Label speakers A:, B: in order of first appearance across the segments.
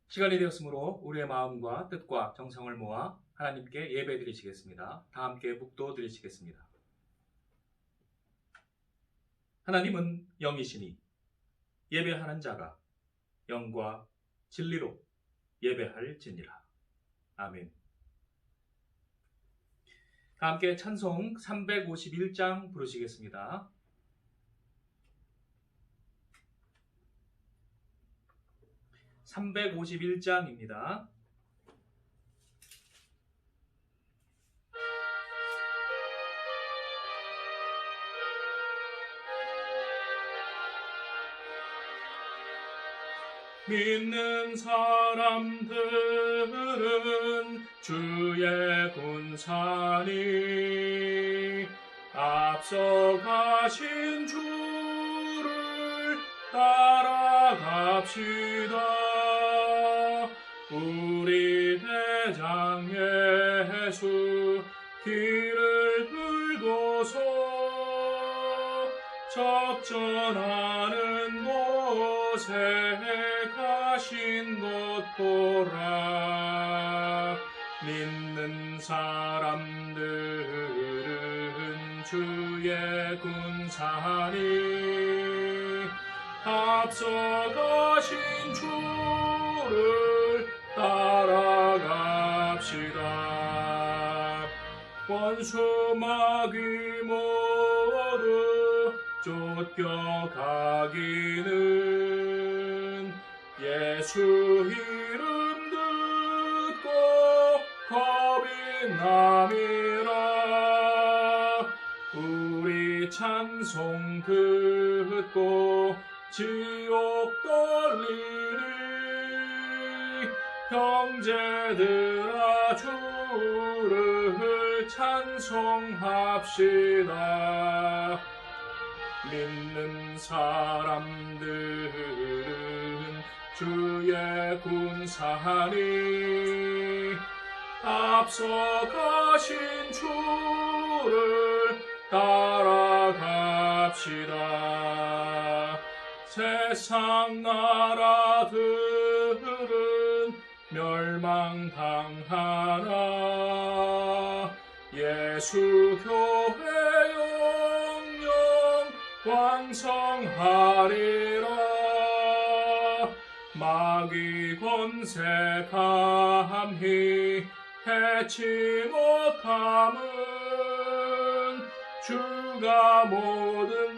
A: 시간이 되었으므로 우리의 마음과 뜻과 정성을 모아 하나님께 예배 드리시겠습니다. 다 함께 묵도 드리시겠습니다. 하나님은 영이시니 예배하는 자가 영과 진리로 예배할지니라. 아멘. 다 함께 찬송 351장 부르시겠습니다. (351장입니다) 믿는 사람들은 주의 군사니 앞서가신 주를 따라갑시다. 우리 대장 예수 길을 들고서 접전하는 곳에 가신 것 보라. 믿는 사람들은 주의 군사니 앞서가신 주를 따라갑시다. 원수 마귀 모두 쫓겨가기는 예수 이름 듣고 겁이 남이라. 우리 찬송 듣고 지옥 떨리리. 형제들아 주를 찬송합시다. 믿는 사람들은 주의 군사니 앞서가신 주를 따라갑시다. 세상 나라들은 멸망당하나 예수 교회 영영 왕성하리라. 마귀 권세 감히 해치 못함은 주가 모든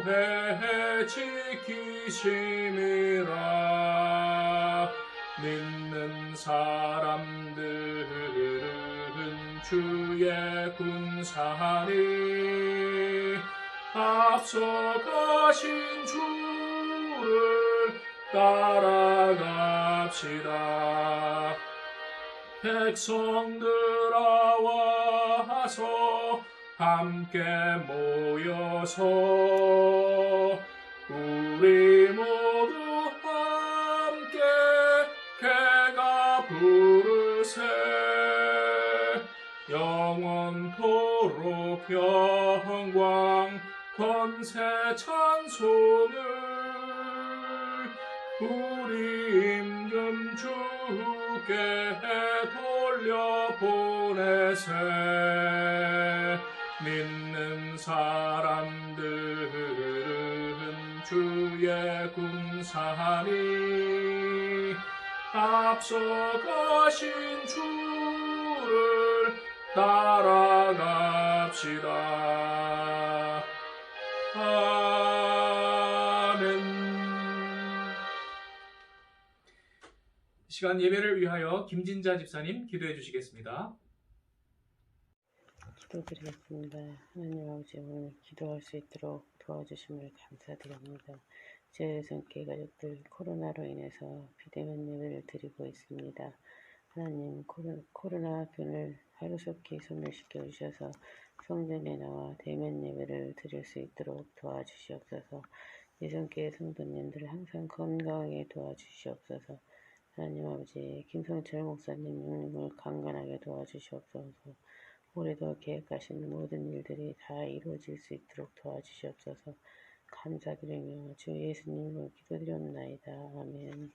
A: 교회 지키심이라. 믿는 사람들은 주의 군사니 앞서가신 주를 따라갑시다. 백성들아 와서 함께 모여서 우리 모두 함께 개가 부르세. 영원토록 영광 권세 찬송을 우리 임금 주께 돌려보내세. 믿는 사람들은 주의 군사니 앞서가신 주를 따라갑시다. 아멘. 시간 예배를 위하여 김진자 집사님 기도해 주시겠습니다.
B: 기도드리겠습니다. 하나님 아버지, 오늘 기도할 수 있도록 도와주심을 감사드립니다. 제 성계 가족들 코로나로 인해서 비대면 예배를 드리고 있습니다. 하나님, 코로나균을 하루속히 소멸시켜 주셔서 성전에 나와 대면 예배를 드릴 수 있도록 도와주시옵소서. 예성교회 성도님들 항상 건강하게 도와주시옵소서. 하나님 아버지, 김성철 목사님 영림을 강건하게 도와주시옵소서. 올해도 계획하신 모든 일들이 다 이루어질 수 있도록 도와주시옵소서. 감사드리며 주 예수님으로 기도드렸나이다. 아멘.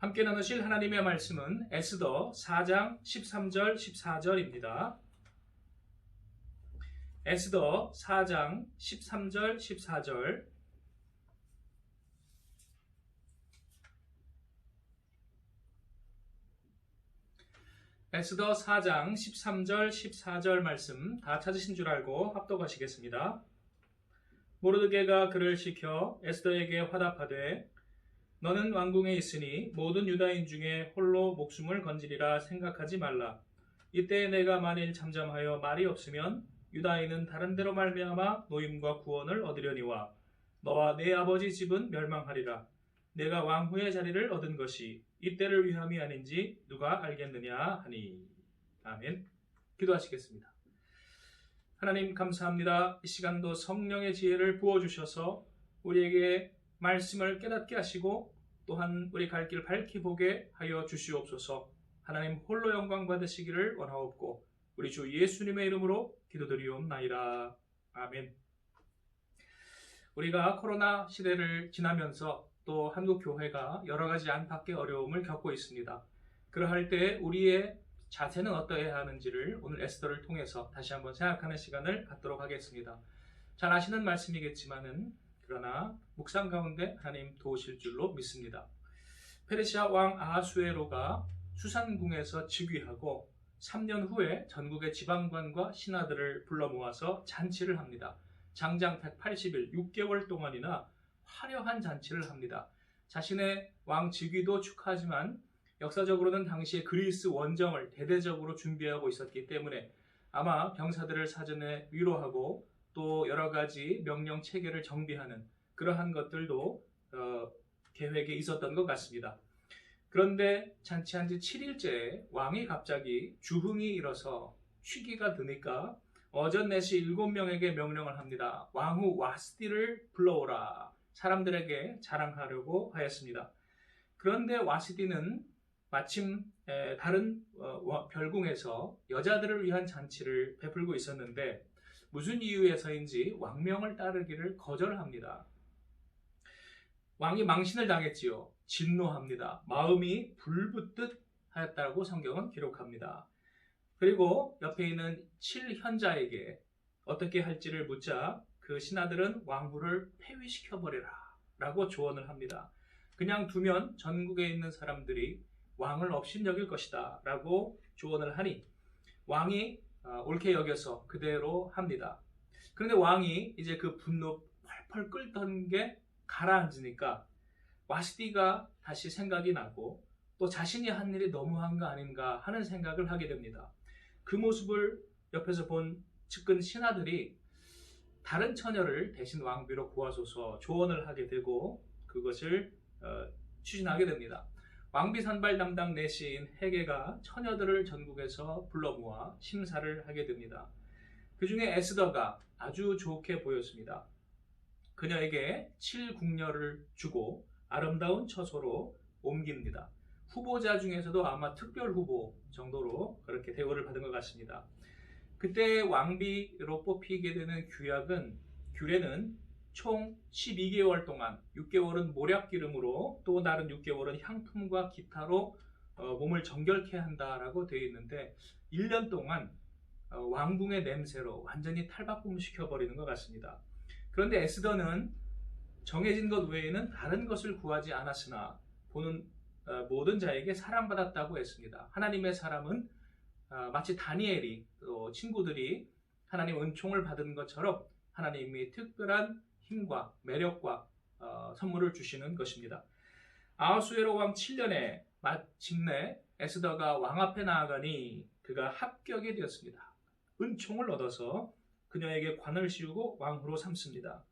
A: 함께 나누실 하나님의 말씀은 에스더 4장 13절 14절입니다. 에스더 4장 13절 14절. 에스더 4장 13절 14절 말씀 다 찾으신 줄 알고 합독하시겠습니다. 모르드게가 그를 시켜 에스더에게 화답하되 너는 왕궁에 있으니 모든 유다인 중에 홀로 목숨을 건지리라 생각하지 말라. 이때 내가 만일 잠잠하여 말이 없으면 유다인은 다른 데로 말미암아 노임과 구원을 얻으려니와 너와 내 아버지 집은 멸망하리라. 내가 왕후의 자리를 얻은 것이 이때를 위함이 아닌지 누가 알겠느냐 하니. 아멘. 기도하시겠습니다. 하나님 감사합니다. 이 시간도 성령의 지혜를 부어주셔서 우리에게 말씀을 깨닫게 하시고 또한 우리 갈 길 밝히 보게 하여 주시옵소서. 하나님 홀로 영광 받으시기를 원하옵고 우리 주 예수님의 이름으로 기도드리옵나이다. 아멘. 우리가 코로나 시대를 지나면서 또 한국 교회가 여러 가지 안팎의 어려움을 겪고 있습니다. 그러할 때 우리의 자세는 어떠해야 하는지를 오늘 에스더를 통해서 다시 한번 생각하는 시간을 갖도록 하겠습니다. 잘 아시는 말씀이겠지만은 그러나 묵상 가운데 하나님 도우실 줄로 믿습니다. 페르시아 왕 아하수에로가 수산궁에서 즉위하고 3년 후에 전국의 지방관과 신하들을 불러 모아서 잔치를 합니다. 장장 180일 6개월 동안이나 화려한 잔치를 합니다. 자신의 왕 즉위도 축하하지만 역사적으로는 당시에 그리스 원정을 대대적으로 준비하고 있었기 때문에 아마 병사들을 사전에 위로하고 또 여러 가지 명령 체계를 정비하는 그러한 것들도 계획에 있었던 것 같습니다. 그런데 잔치한 지 7일째 왕이 갑자기 주흥이 일어서 취기가 드니까 어전 내시 7명에게 명령을 합니다. 왕후 와스디를 불러오라. 사람들에게 자랑하려고 하였습니다. 그런데 와스디는 마침 다른 별궁에서 여자들을 위한 잔치를 베풀고 있었는데 무슨 이유에서인지 왕명을 따르기를 거절합니다. 왕이 망신을 당했지요. 진노합니다. 마음이 불붙듯 하였다고 성경은 기록합니다. 그리고 옆에 있는 7현자에게 어떻게 할지를 묻자 그 신하들은 왕후를 폐위시켜버리라 라고 조언을 합니다. 그냥 두면 전국에 있는 사람들이 왕을 업신여길 것이다 라고 조언을 하니 왕이 옳게 여겨서 그대로 합니다. 그런데 왕이 이제 그 분노 펄펄 끓던 게 가라앉으니까 와스디가 다시 생각이 나고 또 자신이 한 일이 너무한 거 아닌가 하는 생각을 하게 됩니다. 그 모습을 옆에서 본 측근 신하들이 다른 처녀를 대신 왕비로 구하소서 조언을 하게 되고 그것을 추진하게 됩니다. 왕비 선발 담당 내시인 헤게가 처녀들을 전국에서 불러 모아 심사를 하게 됩니다. 그 중에 에스더가 아주 좋게 보였습니다. 그녀에게 7궁녀를 주고 아름다운 처소로 옮깁니다. 후보자 중에서도 아마 특별 후보 정도로 그렇게 대우를 받은 것 같습니다. 그때 왕비로 뽑히게 되는 규례는 총 12개월 동안 6개월은 모략기름으로 또 다른 6개월은 향품과 기타로 몸을 정결케 한다라고 되어 있는데 1년 동안 왕궁의 냄새로 완전히 탈바꿈시켜버리는 것 같습니다. 그런데 에스더는 정해진 것 외에는 다른 것을 구하지 않았으나 보는 모든 자에게 사랑받았다고 했습니다. 하나님의 사람은 마치 다니엘이 또 친구들이 하나님 은총을 받은 것처럼 하나님이 특별한 힘과 매력과 선물을 주시는 것입니다. 아하수에로 왕 7년에 마침내 에스더가 왕 앞에 나아가니 그가 합격이 되었습니다. 은총을 얻어서 그녀에게 관을 씌우고 왕후로 삼습니다.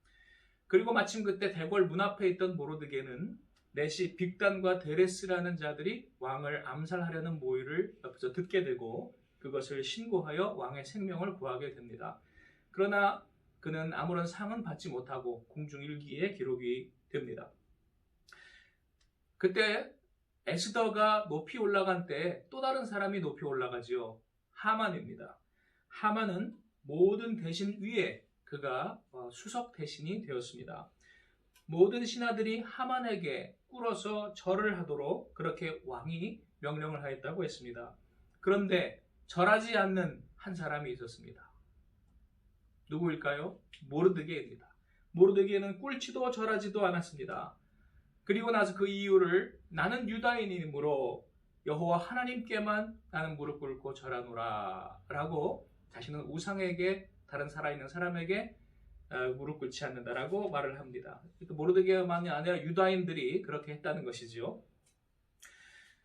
A: 그리고 마침 그때 대궐 문 앞에 있던 모르드게는 내시 빅단과 데레스라는 자들이 왕을 암살하려는 모의를 옆에서 듣게 되고 그것을 신고하여 왕의 생명을 구하게 됩니다. 그러나 그는 아무런 상은 받지 못하고 궁중일기에 기록이 됩니다. 그때 에스더가 높이 올라간 때 또 다른 사람이 높이 올라가지요. 하만입니다. 하만은 모든 대신 위에 그가 수석 대신이 되었습니다. 모든 신하들이 하만에게 꿇어서 절을 하도록 그렇게 왕이 명령을 하였다고 했습니다. 그런데 절하지 않는 한 사람이 있었습니다. 누구일까요? 모르드게입니다. 모르드게는 꿇지도 절하지도 않았습니다. 그리고 나서 그 이유를 나는 유다인이므로 여호와 하나님께만 나는 무릎 꿇고 절하노라 라고 자신은 우상에게 다른 살아있는 사람에게 무릎 꿇지 않는다라고 말을 합니다. 모르드게만이 아니라 유다인들이 그렇게 했다는 것이죠.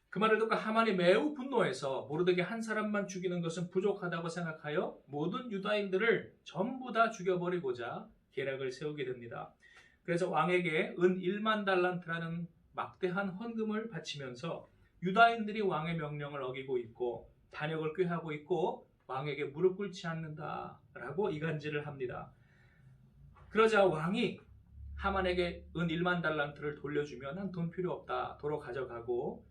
A: 그 말을 듣고 하만이 매우 분노해서 모르드게 한 사람만 죽이는 것은 부족하다고 생각하여 모든 유다인들을 전부 다 죽여버리고자 계략을 세우게 됩니다. 그래서 왕에게 은 1만 달란트라는 막대한 헌금을 바치면서 유다인들이 왕의 명령을 어기고 있고 반역을 꾀하고 있고 왕에게 무릎 꿇지 않는다라고 이간질을 합니다. 그러자 왕이 하만에게 은 1만 달란트를 돌려주면 난 돈 필요 없다 도로 가져가고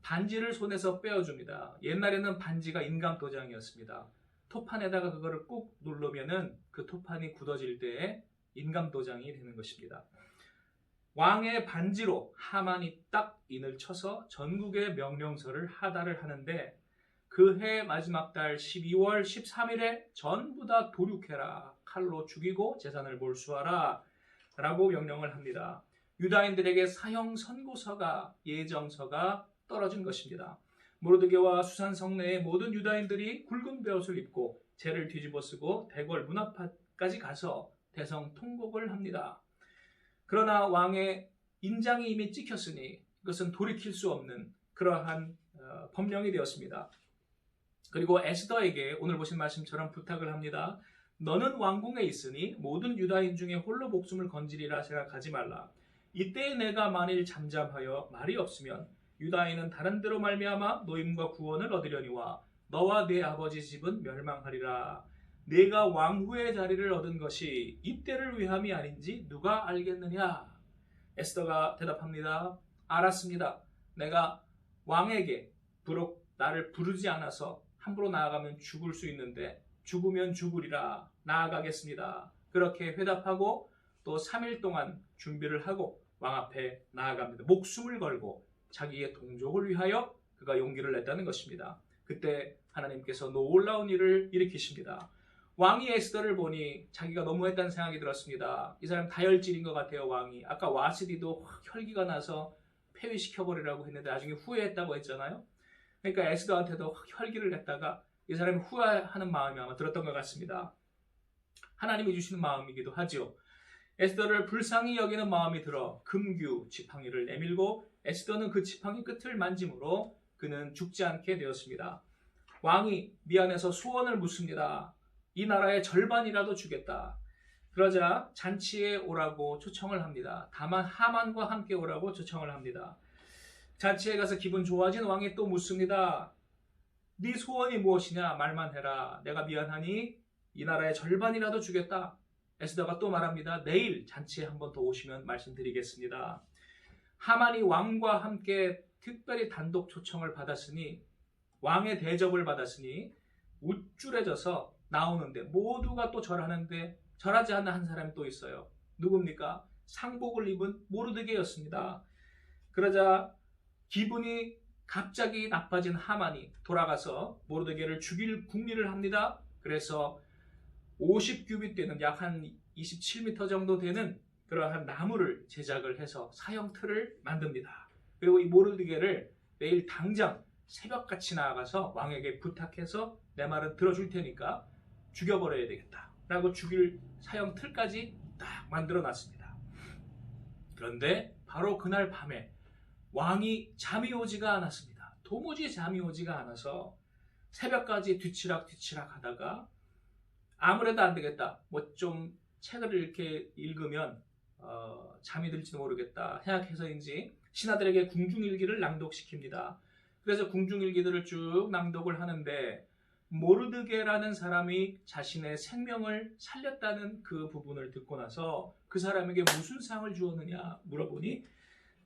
A: 반지를 손에서 빼어줍니다. 옛날에는 반지가 인감도장이었습니다. 토판에다가 그거를 꾹 누르면은 그 토판이 굳어질 때에 인감도장이 되는 것입니다. 왕의 반지로 하만이 딱 인을 쳐서 전국의 명령서를 하달을 하는데 그 해 마지막 달 12월 13일에 전부 다 도륙해라. 칼로 죽이고 재산을 몰수하라. 라고 명령을 합니다. 유다인들에게 사형 선고서가 예정서가 떨어진 것입니다. 모르드게와 수산 성내의 모든 유다인들이 굵은 베옷을 입고 재를 뒤집어 쓰고 대궐 문 앞까지 가서 대성 통곡을 합니다. 그러나 왕의 인장이 이미 찍혔으니 그것은 돌이킬 수 없는 그러한 법령이 되었습니다. 그리고 에스더에게 오늘 보신 말씀처럼 부탁을 합니다. 너는 왕궁에 있으니 모든 유다인 중에 홀로 목숨을 건지리라 생각하지 말라. 이때 내가 만일 잠잠하여 말이 없으면 유다인은 다른 데로 말미암아 노임과 구원을 얻으려니와 너와 네 아버지 집은 멸망하리라. 내가 왕후의 자리를 얻은 것이 이때를 위함이 아닌지 누가 알겠느냐? 에스더가 대답합니다. 알았습니다. 내가 왕에게 비록 나를 부르지 않아서 함부로 나아가면 죽을 수 있는데 죽으면 죽으리라. 나아가겠습니다. 그렇게 회답하고 또 3일 동안 준비를 하고 왕 앞에 나아갑니다. 목숨을 걸고 자기의 동족을 위하여 그가 용기를 냈다는 것입니다. 그때 하나님께서 놀라운 일을 일으키십니다. 왕이 에스더를 보니 자기가 너무했다는 생각이 들었습니다. 이 사람 다혈질인 것 같아요. 왕이 아까 와스디도 혈기가 나서 폐위시켜버리라고 했는데 나중에 후회했다고 했잖아요. 그러니까 에스더한테도 혈기를 냈다가 이 사람이 후회하는 마음이 아마 들었던 것 같습니다. 하나님이 주시는 마음이기도 하죠. 에스더를 불쌍히 여기는 마음이 들어 금규 지팡이를 내밀고 에스더는 그 지팡이 끝을 만짐으로 그는 죽지 않게 되었습니다. 왕이 미안해서 소원을 묻습니다. 이 나라의 절반이라도 주겠다. 그러자 잔치에 오라고 초청을 합니다. 다만 하만과 함께 오라고 초청을 합니다. 잔치에 가서 기분 좋아진 왕이 또 묻습니다. 네 소원이 무엇이냐? 말만 해라. 내가 미안하니 이 나라의 절반이라도 주겠다. 에스더가 또 말합니다. 내일 잔치에 한 번 더 오시면 말씀드리겠습니다. 하만이 왕과 함께 특별히 단독 초청을 받았으니 왕의 대접을 받았으니 우쭐해져서 나오는데 모두가 또 절하는데 절하지 않는 한 사람이 또 있어요. 누굽니까? 상복을 입은 모르드게였습니다. 그러자 기분이 갑자기 나빠진 하만이 돌아가서 모르드게를 죽일 궁리를 합니다. 그래서 50규빗 되는 약 한 27m 정도 되는 그러한 나무를 제작을 해서 사형틀을 만듭니다. 그리고 이 모르드게를 내일 당장 새벽같이 나아가서 왕에게 부탁해서 내 말은 들어줄 테니까 죽여버려야 되겠다 라고 죽일 사형틀까지 딱 만들어 놨습니다. 그런데 바로 그날 밤에 왕이 잠이 오지가 않았습니다. 도무지 잠이 오지가 않아서 새벽까지 뒤치락 하다가 아무래도 안 되겠다. 뭐 좀 책을 이렇게 읽으면 잠이 들지도 모르겠다 생각해서인지 신하들에게 궁중일기를 낭독시킵니다. 그래서 궁중일기들을 쭉 낭독을 하는데 모르드게라는 사람이 자신의 생명을 살렸다는 그 부분을 듣고 나서 그 사람에게 무슨 상을 주었느냐 물어보니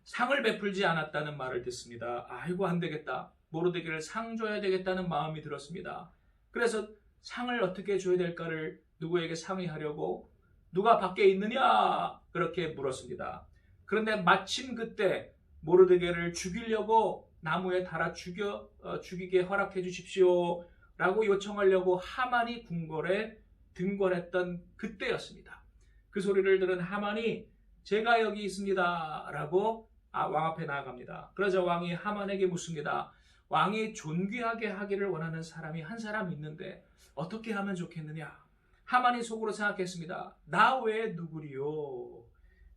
A: 상을 베풀지 않았다는 말을 듣습니다. 아이고 안 되겠다. 모르드게를 상 줘야 되겠다는 마음이 들었습니다. 그래서 상을 어떻게 줘야 될까를 누구에게 상의하려고 누가 밖에 있느냐? 그렇게 물었습니다. 그런데 마침 그때 모르드게를 죽이려고 나무에 달아 죽이게 허락해 주십시오 라고 요청하려고 하만이 궁궐에 등번했던 그때였습니다. 그 소리를 들은 하만이 제가 여기 있습니다 라고 왕 앞에 나아갑니다. 그러자 왕이 하만에게 묻습니다. 왕이 존귀하게 하기를 원하는 사람이 한 사람 있는데 어떻게 하면 좋겠느냐? 하만이 속으로 생각했습니다. 나 외에 누구리요?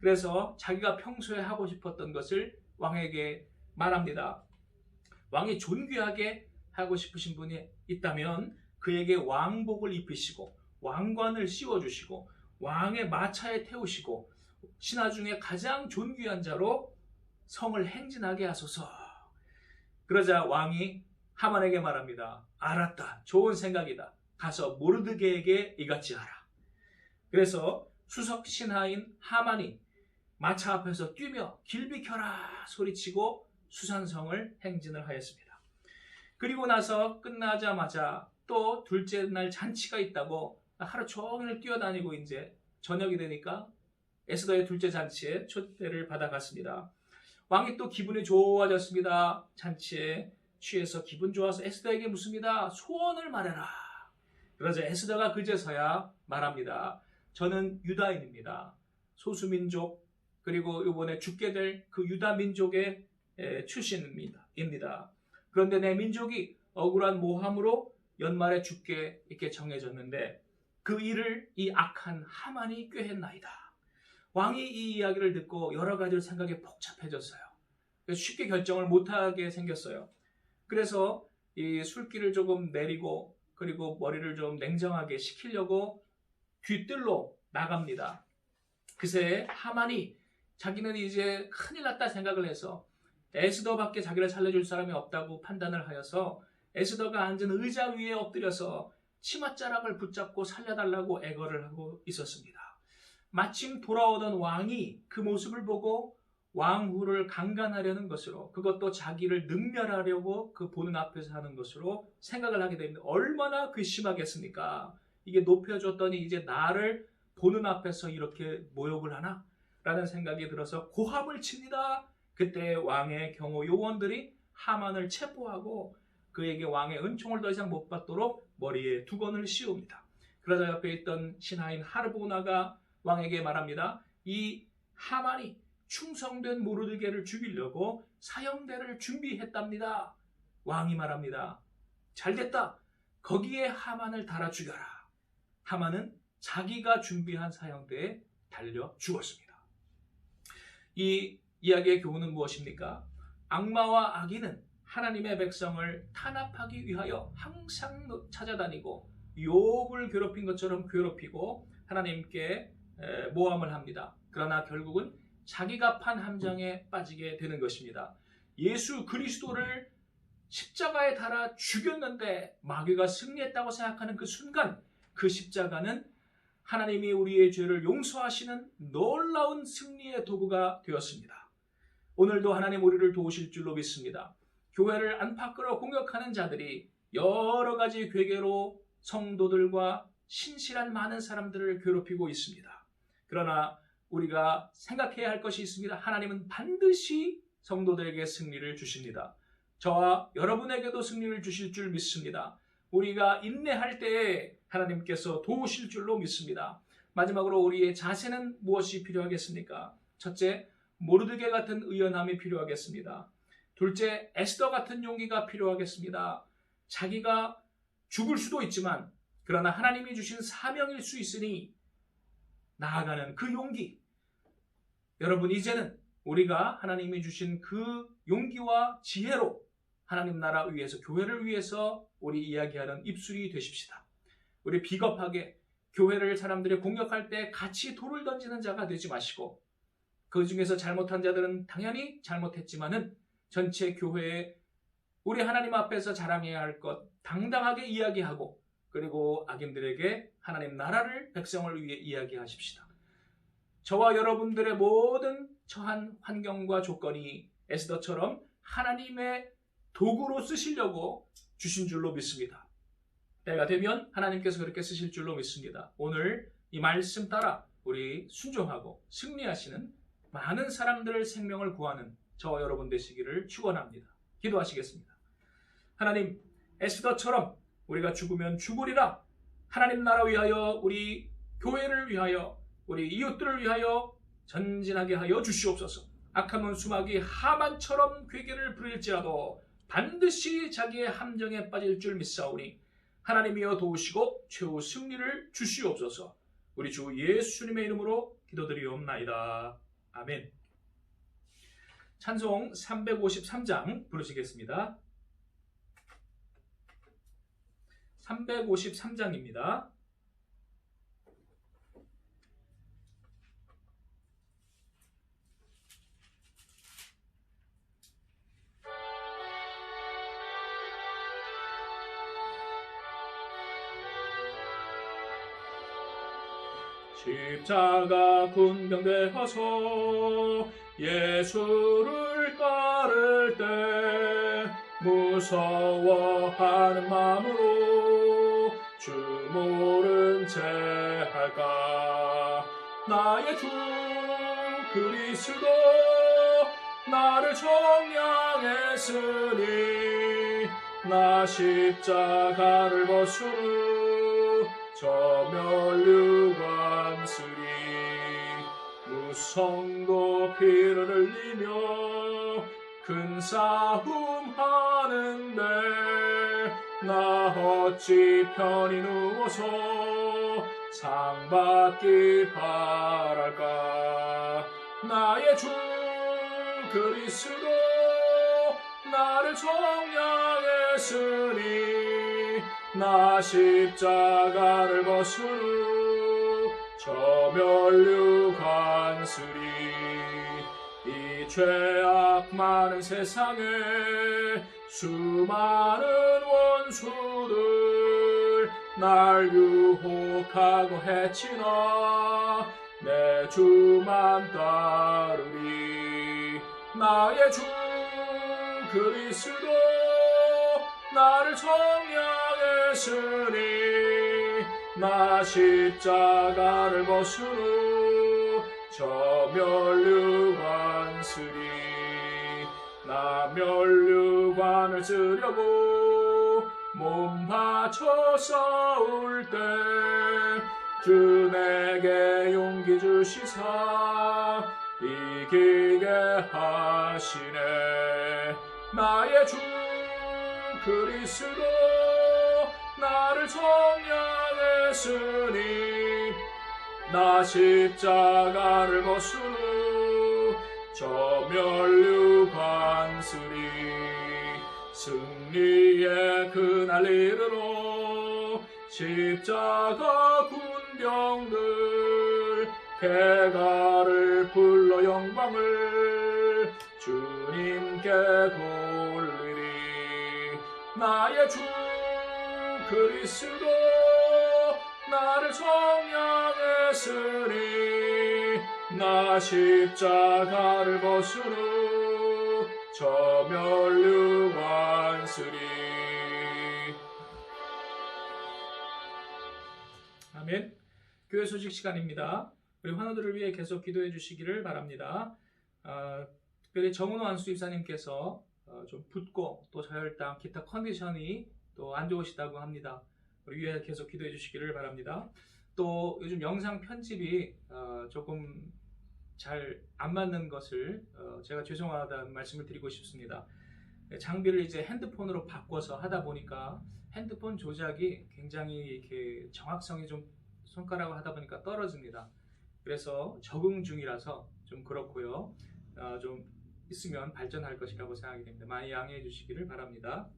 A: 그래서 자기가 평소에 하고 싶었던 것을 왕에게 말합니다. 왕이 존귀하게 하고 싶으신 분이 있다면 그에게 왕복을 입히시고 왕관을 씌워주시고 왕의 마차에 태우시고 신하 중에 가장 존귀한 자로 성을 행진하게 하소서. 그러자 왕이 하만에게 말합니다. 알았다. 좋은 생각이다. 가서 모르드게에게 이같이 하라. 그래서 수석 신하인 하만이 마차 앞에서 뛰며 길 비켜라 소리치고 수산성을 행진을 하였습니다. 그리고 나서 끝나자마자 또 둘째 날 잔치가 있다고 하루 종일 뛰어다니고 이제 저녁이 되니까 에스더의 둘째 잔치에 초대를 받아갔습니다. 왕이 또 기분이 좋아졌습니다. 잔치에 취해서 기분 좋아서 에스더에게 묻습니다. 소원을 말해라. 그러자 에스더가 그제서야 말합니다. 저는 유다인입니다. 소수민족 그리고 이번에 죽게 될 그 유다 민족의 출신입니다. 그런데 내 민족이 억울한 모함으로 연말에 죽게 이렇게 정해졌는데 그 일을 이 악한 하만이 꾀했나이다. 왕이 이 이야기를 듣고 여러 가지로 생각이 복잡해졌어요. 쉽게 결정을 못하게 생겼어요. 그래서 이 술기를 조금 내리고 그리고 머리를 좀 냉정하게 식히려고 뒤뜰로 나갑니다. 그새 하만이 자기는 이제 큰일 났다 생각을 해서 에스더밖에 자기를 살려줄 사람이 없다고 판단을 하여서 에스더가 앉은 의자 위에 엎드려서 치맛자락을 붙잡고 살려달라고 애걸을 하고 있었습니다. 마침 돌아오던 왕이 그 모습을 보고 왕후를 강간하려는 것으로 그것도 자기를 능멸하려고 그 보는 앞에서 하는 것으로 생각을 하게 됩니다. 얼마나 괘씸하겠습니까? 이게 높여줬더니 이제 나를 보는 앞에서 이렇게 모욕을 하나? 라는 생각이 들어서 고함을 칩니다. 그때 왕의 경호 요원들이 하만을 체포하고 그에게 왕의 은총을 더 이상 못 받도록 머리에 두건을 씌웁니다. 그러자 옆에 있던 신하인 하르보나가 왕에게 말합니다. 이 하만이 충성된 모르드게를 죽이려고 사형대를 준비했답니다. 왕이 말합니다. 잘됐다. 거기에 하만을 달아 죽여라. 하만은 자기가 준비한 사형대에 달려 죽었습니다. 이 이야기의 교훈은 무엇입니까? 악마와 악인은 하나님의 백성을 탄압하기 위하여 항상 찾아다니고 욥을 괴롭힌 것처럼 괴롭히고 하나님께 모함을 합니다. 그러나 결국은 자기가 판 함정에 빠지게 되는 것입니다. 예수 그리스도를 십자가에 달아 죽였는데 마귀가 승리했다고 생각하는 그 순간 그 십자가는 하나님이 우리의 죄를 용서하시는 놀라운 승리의 도구가 되었습니다. 오늘도 하나님 우리를 도우실 줄로 믿습니다. 교회를 안팎으로 공격하는 자들이 여러 가지 괴계로 성도들과 신실한 많은 사람들을 괴롭히고 있습니다. 그러나 우리가 생각해야 할 것이 있습니다. 하나님은 반드시 성도들에게 승리를 주십니다. 저와 여러분에게도 승리를 주실 줄 믿습니다. 우리가 인내할 때에 하나님께서 도우실 줄로 믿습니다. 마지막으로 우리의 자세는 무엇이 필요하겠습니까? 첫째, 모르드게 같은 의연함이 필요하겠습니다. 둘째, 에스더 같은 용기가 필요하겠습니다. 자기가 죽을 수도 있지만 그러나 하나님이 주신 사명일 수 있으니 나아가는 그 용기. 여러분 이제는 우리가 하나님이 주신 그 용기와 지혜로 하나님 나라 위해서 교회를 위해서 우리 이야기하는 입술이 되십시다. 우리 비겁하게 교회를 사람들이 공격할 때 같이 돌을 던지는 자가 되지 마시고 그 중에서 잘못한 자들은 당연히 잘못했지만은 전체 교회에 우리 하나님 앞에서 자랑해야 할 것 당당하게 이야기하고 그리고 악인들에게 하나님 나라를 백성을 위해 이야기하십시다. 저와 여러분들의 모든 처한 환경과 조건이 에스더처럼 하나님의 도구로 쓰시려고 주신 줄로 믿습니다. 때가 되면 하나님께서 그렇게 쓰실 줄로 믿습니다. 오늘 이 말씀 따라 우리 순종하고 승리하시는 많은 사람들의 생명을 구하는 저와 여러분 되시기를 축원합니다. 기도하시겠습니다. 하나님, 에스더처럼 우리가 죽으면 죽으리라. 하나님 나라 위하여, 우리 교회를 위하여, 우리 이웃들을 위하여 전진하게 하여 주시옵소서. 악한 원수마귀 하만처럼 괴계를 부릴지라도 반드시 자기의 함정에 빠질 줄 믿사오니 하나님이여 도우시고 최후 승리를 주시옵소서. 우리 주 예수님의 이름으로 기도드리옵나이다. 아멘. 찬송 353장 부르시겠습니다. 353장입니다. 십자가 군병되어서 예수를 따를 때 무서워하는 마음으로 주 모른 채 할까. 나의 주 그리스도 나를 정량했으니 나 십자가를 벗으루 저 멸류관 쓰리. 무성도 피를 흘리며 큰 싸움 하는데 나 어찌 편히 누워서 상 받기 바랄까. 나의 주 그리스도 나를 정량했으니 나 십자가를 벗으루 저 멸류관 쓰리. 이 죄악 많은 세상에 수많은 원수들 날 유혹하고 해치나 내 주만 따르리. 나의 주 그리스도 나를 정량했으니 나 십자가를 벗으루 저 멸류관 쓰리. 나 멸류관을 쓰려고 몸 바쳐 싸울 때 주 내게 용기 주시사 이기게 하시네. 나의 주 그리스도 나를 정량했으니 나 십자가를 벗으루 저 멸류관 쓰리. 승리의 그날 이르러 십자가 군병들 개가를 불러 영광을 주님께 돌리리. 나의 주 그리스도 나를 정량했으니 나 십자가를 벗으루 저 멸류관 쓰리. 아멘. 교회 소식 시간입니다. 우리 환우들을 위해 계속 기도해 주시기를 바랍니다. 특별히 정은호 안수 집사님께서 좀 붓고 또 저혈당 기타 컨디션이 또 안 좋으시다고 합니다. 우리 위해 계속 기도해 주시기를 바랍니다. 또 요즘 영상 편집이 조금 잘 안 맞는 것을 제가 죄송하다는 말씀을 드리고 싶습니다. 장비를 이제 핸드폰으로 바꿔서 하다 보니까 핸드폰 조작이 굉장히 이렇게 정확성이 좀 손가락으로 하다 보니까 떨어집니다. 그래서 적응 중이라서 좀 그렇고요. 좀 있으면 발전할 것이라고 생각이 됩니다. 많이 양해해 주시기를 바랍니다.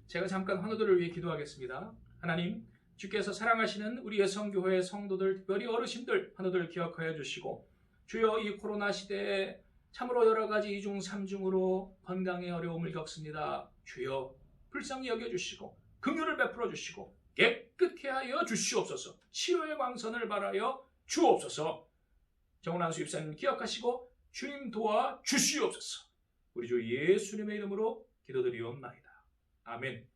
A: 제가 잠깐 환우들을 위해 기도하겠습니다. 하나님, 주께서 사랑하시는 우리 여성교회 성도들, 특별히 어르신들, 환우들 기억하여 주시고 주여 이 코로나 시대에 참으로 여러 가지 이중 삼중으로 건강에 어려움을 겪습니다. 주여 불쌍히 여겨주시고 긍휼을 베풀어 주시고 깨끗게 하여 주시옵소서. 치료의 광선을 발하여 주옵소서. 정은환수 집사님 기억하시고 주님 도와 주시옵소서. 우리 주 예수님의 이름으로 기도드리옵나이다. 아멘.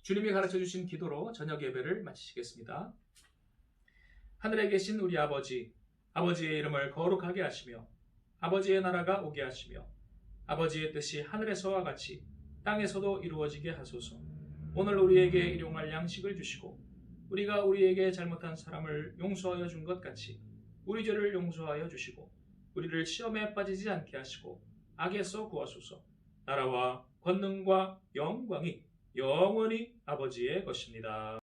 A: 주님이 가르쳐 주신 기도로 저녁 예배를 마치시겠습니다. 하늘에 계신 우리 아버지, 아버지의 이름을 거룩하게 하시며 아버지의 나라가 오게 하시며 아버지의 뜻이 하늘에서와 같이 땅에서도 이루어지게 하소서. 오늘 우리에게 일용할 양식을 주시고 우리가 우리에게 잘못한 사람을 용서하여 준 것 같이 우리 죄를 용서하여 주시고 우리를 시험에 빠지지 않게 하시고 악에서 구하소서. 나라와 권능과 영광이 영원히 아버지의 것입니다.